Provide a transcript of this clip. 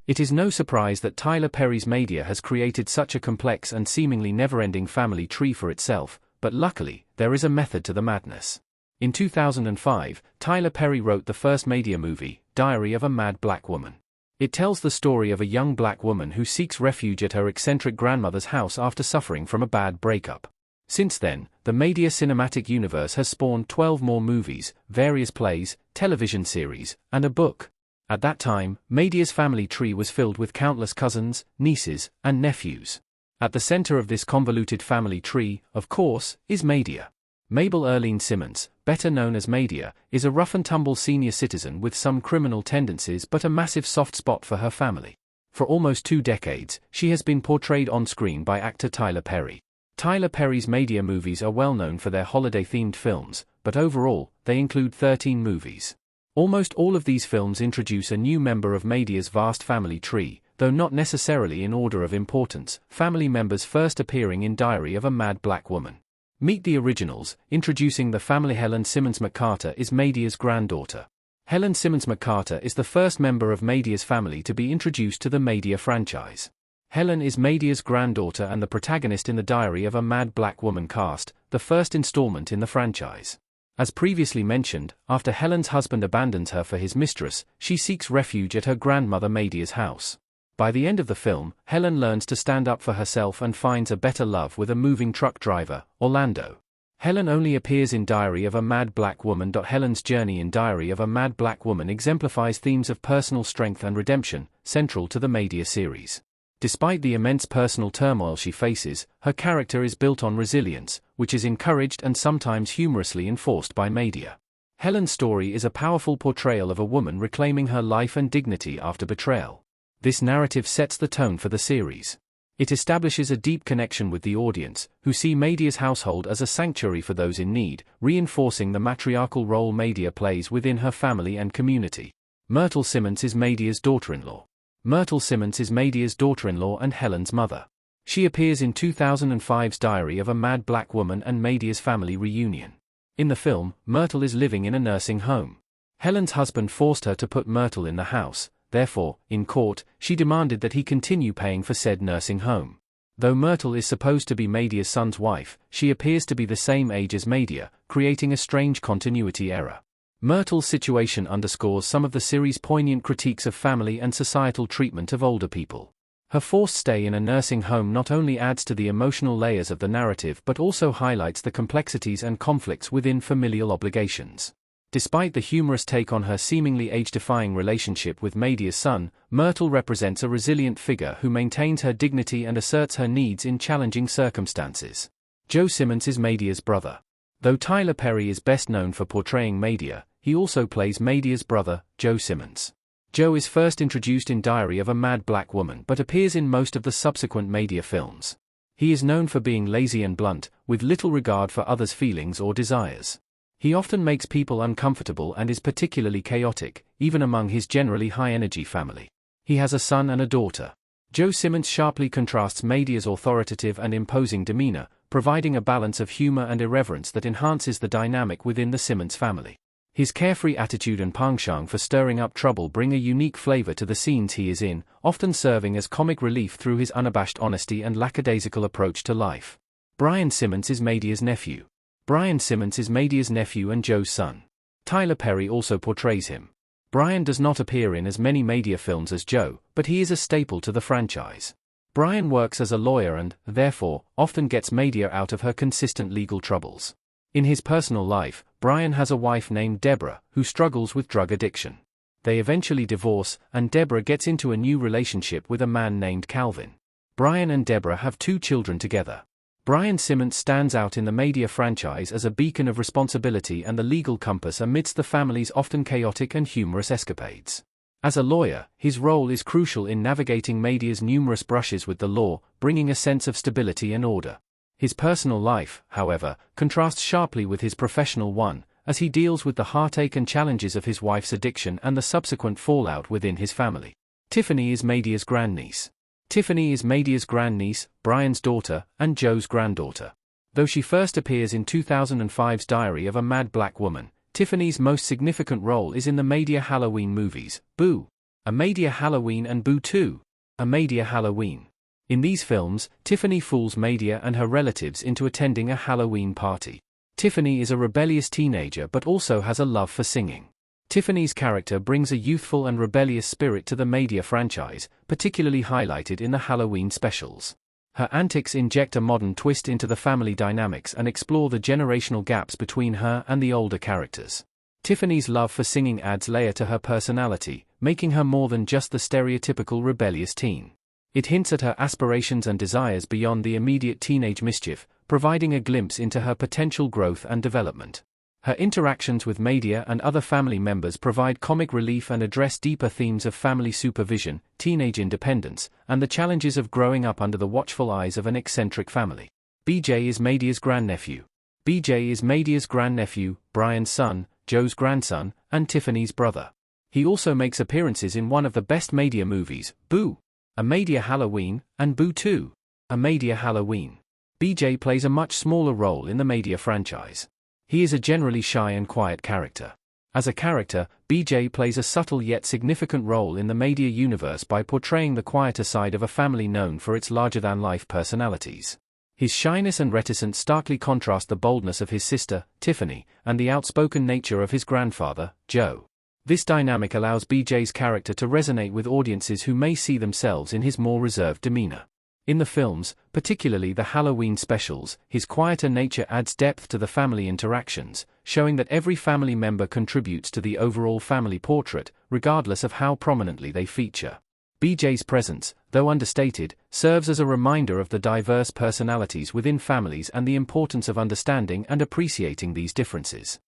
It is no surprise that Tyler Perry's Madea has created such a complex and seemingly never-ending family tree for itself, but luckily, there is a method to the madness. In 2005, Tyler Perry wrote the first Madea movie, Diary of a Mad Black Woman. It tells the story of a young black woman who seeks refuge at her eccentric grandmother's house after suffering from a bad breakup. Since then, the Madea cinematic universe has spawned 12 more movies, various plays, television series, and a book. At that time, Madea's family tree was filled with countless cousins, nieces, and nephews. At the center of this convoluted family tree, of course, is Madea. Mabel Erlene Simmons, better known as Madea, is a rough-and-tumble senior citizen with some criminal tendencies but a massive soft spot for her family. For almost 2 decades, she has been portrayed on-screen by actor Tyler Perry. Tyler Perry's Madea movies are well known for their holiday-themed films, but overall, they include 13 movies. Almost all of these films introduce a new member of Madea's vast family tree, though not necessarily in order of importance, family members first appearing in Diary of a Mad Black Woman. Meet the originals. Introducing the family. Helen Simmons McCarter is Madea's granddaughter. Helen Simmons McCarter is the first member of Madea's family to be introduced to the Madea franchise. Helen is Madea's granddaughter and the protagonist in the Diary of a Mad Black Woman cast, the first installment in the franchise. As previously mentioned, after Helen's husband abandons her for his mistress, she seeks refuge at her grandmother Madea's house. By the end of the film, Helen learns to stand up for herself and finds a better love with a moving truck driver, Orlando. Helen only appears in Diary of a Mad Black Woman. Helen's journey in Diary of a Mad Black Woman exemplifies themes of personal strength and redemption, central to the Madea series. Despite the immense personal turmoil she faces, her character is built on resilience, which is encouraged and sometimes humorously enforced by Madea. Helen's story is a powerful portrayal of a woman reclaiming her life and dignity after betrayal. This narrative sets the tone for the series. It establishes a deep connection with the audience, who see Madea's household as a sanctuary for those in need, reinforcing the matriarchal role Madea plays within her family and community. Myrtle Simmons is Madea's daughter-in-law. Myrtle Simmons is Madea's daughter-in-law and Helen's mother. She appears in 2005's Diary of a Mad Black Woman and Madea's family reunion. In the film, Myrtle is living in a nursing home. Helen's husband forced her to put Myrtle in the house. Therefore, in court, she demanded that he continue paying for said nursing home. Though Myrtle is supposed to be Madea's son's wife, she appears to be the same age as Madea, creating a strange continuity error. Myrtle's situation underscores some of the series' poignant critiques of family and societal treatment of older people. Her forced stay in a nursing home not only adds to the emotional layers of the narrative but also highlights the complexities and conflicts within familial obligations. Despite the humorous take on her seemingly age-defying relationship with Madea's son, Myrtle represents a resilient figure who maintains her dignity and asserts her needs in challenging circumstances. Joe Simmons is Madea's brother. Though Tyler Perry is best known for portraying Madea, he also plays Madea's brother, Joe Simmons. Joe is first introduced in Diary of a Mad Black Woman but appears in most of the subsequent Madea films. He is known for being lazy and blunt, with little regard for others' feelings or desires. He often makes people uncomfortable and is particularly chaotic, even among his generally high-energy family. He has a son and a daughter. Joe Simmons sharply contrasts Madea's authoritative and imposing demeanor, providing a balance of humor and irreverence that enhances the dynamic within the Simmons family. His carefree attitude and penchant for stirring up trouble bring a unique flavor to the scenes he is in, often serving as comic relief through his unabashed honesty and lackadaisical approach to life. Brian Simmons is Madea's nephew. Brian Simmons is Madea's nephew and Joe's son. Tyler Perry also portrays him. Brian does not appear in as many Madea films as Joe, but he is a staple to the franchise. Brian works as a lawyer and, therefore, often gets Madea out of her consistent legal troubles. In his personal life, Brian has a wife named Deborah, who struggles with drug addiction. They eventually divorce, and Deborah gets into a new relationship with a man named Calvin. Brian and Deborah have 2 children together. Brian Simmons stands out in the Madea franchise as a beacon of responsibility and the legal compass amidst the family's often chaotic and humorous escapades. As a lawyer, his role is crucial in navigating Madea's numerous brushes with the law, bringing a sense of stability and order. His personal life, however, contrasts sharply with his professional one, as he deals with the heartache and challenges of his wife's addiction and the subsequent fallout within his family. Tiffany is Madea's grandniece. Tiffany is Madea's grandniece, Brian's daughter, and Joe's granddaughter. Though she first appears in 2005's Diary of a Mad Black Woman, Tiffany's most significant role is in the Madea Halloween movies, Boo! A Madea Halloween and Boo 2. A Madea Halloween. In these films, Tiffany fools Madea and her relatives into attending a Halloween party. Tiffany is a rebellious teenager but also has a love for singing. Tiffany's character brings a youthful and rebellious spirit to the Madea franchise, particularly highlighted in the Halloween specials. Her antics inject a modern twist into the family dynamics and explore the generational gaps between her and the older characters. Tiffany's love for singing adds layer to her personality, making her more than just the stereotypical rebellious teen. It hints at her aspirations and desires beyond the immediate teenage mischief, providing a glimpse into her potential growth and development. Her interactions with Madea and other family members provide comic relief and address deeper themes of family supervision, teenage independence, and the challenges of growing up under the watchful eyes of an eccentric family. BJ is Madea's grandnephew. BJ is Madea's grandnephew, Brian's son, Joe's grandson, and Tiffany's brother. He also makes appearances in one of the best Madea movies, Boo! A Madea Halloween, and Boo 2. A Madea Halloween. BJ plays a much smaller role in the Madea franchise. He is a generally shy and quiet character. As a character, BJ plays a subtle yet significant role in the Madea universe by portraying the quieter side of a family known for its larger-than-life personalities. His shyness and reticence starkly contrast the boldness of his sister, Tiffany, and the outspoken nature of his grandfather, Joe. This dynamic allows BJ's character to resonate with audiences who may see themselves in his more reserved demeanor. In the films, particularly the Halloween specials, his quieter nature adds depth to the family interactions, showing that every family member contributes to the overall family portrait, regardless of how prominently they feature. BJ's presence, though understated, serves as a reminder of the diverse personalities within families and the importance of understanding and appreciating these differences.